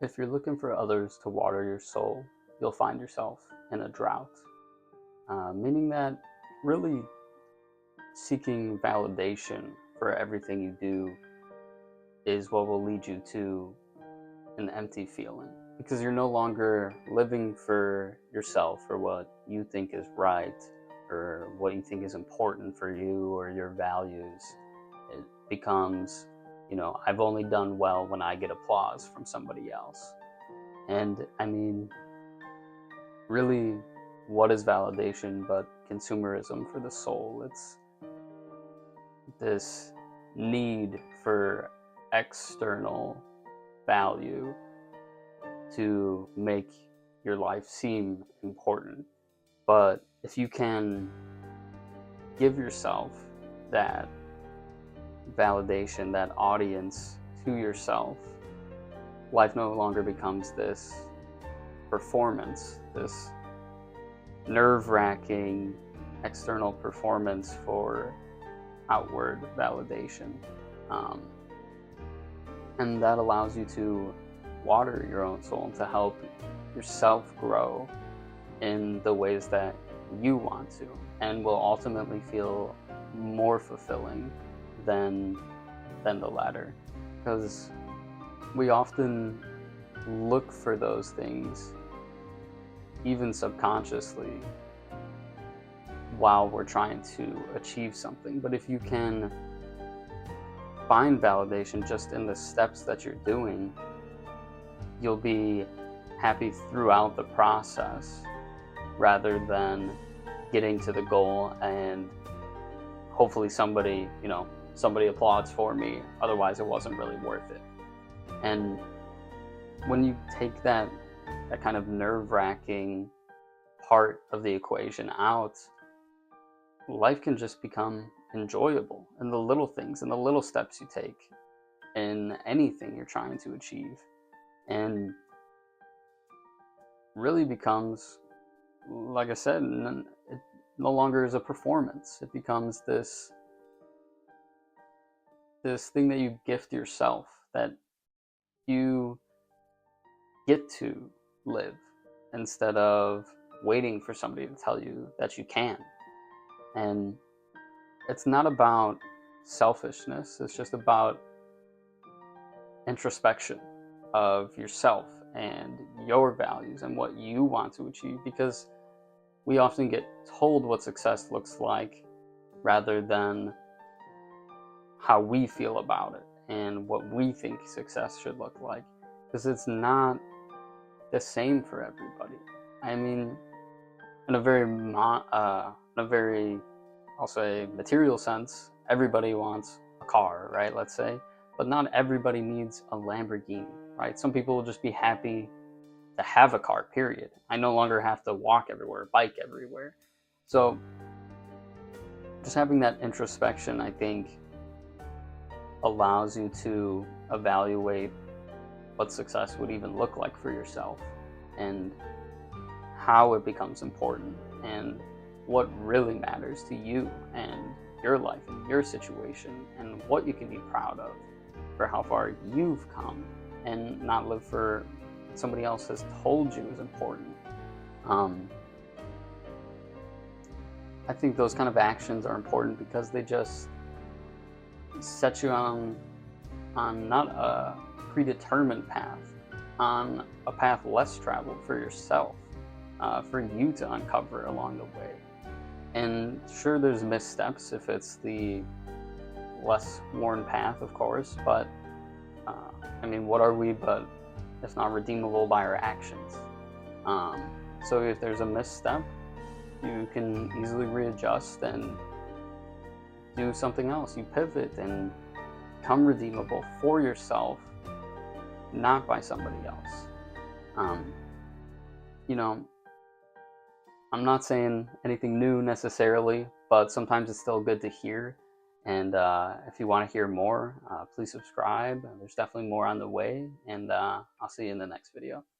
If you're looking for others to water your soul, you'll find yourself in a drought. Meaning that really seeking validation for everything you do is what will lead you to an empty feeling. Because you're no longer living for yourself or what you think is right or what you think is important for you or your values. It becomes, I've only done well when I get applause from somebody else. And I mean, really, what is validation but consumerism for the soul? It's this need for external value to make your life seem important. But if you can give yourself that validation, that audience to yourself, life no longer becomes this performance, this nerve-wracking external performance for outward validation. Um, and that allows you to water your own soul and to help yourself grow in the ways that you want to, and will ultimately feel more fulfilling than the latter. Because we often look for those things, even subconsciously, while we're trying to achieve something. But if you can find validation just in the steps that you're doing, you'll be happy throughout the process rather than getting to the goal and hopefully somebody applauds for me, otherwise it wasn't really worth it. And when you take that kind of nerve-wracking part of the equation out, life can just become enjoyable in the little things and the little steps you take in anything you're trying to achieve, and really becomes, like I said, it no longer is a performance. It becomes this thing that you gift yourself, that you get to live instead of waiting for somebody to tell you that you can. And it's not about selfishness, it's just about introspection of yourself and your values and what you want to achieve, because we often get told what success looks like rather than how we feel about it and what we think success should look like, because it's not the same for everybody. I mean, in a very I'll say material sense, everybody wants a car, right? Let's say, but not everybody needs a Lamborghini, right? Some people will just be happy to have a car, period. I no longer have to walk everywhere, bike everywhere. So just having that introspection, I think, allows you to evaluate what success would even look like for yourself and how it becomes important and what really matters to you and your life and your situation and what you can be proud of for how far you've come, and not live for what somebody else has told you is important. I think those kind of actions are important because they just set you on not a predetermined path, on a path less traveled for yourself, for you to uncover along the way. And sure, there's missteps if it's the less worn path, of course, but I mean, what are we but if not redeemable by our actions? So if there's a misstep, you can easily readjust and do something else. You pivot and become redeemable for yourself, not by somebody else. You know, I'm not saying anything new necessarily, but sometimes it's still good to hear. And if you want to hear more, please subscribe. There's definitely more on the way, and I'll see you in the next video.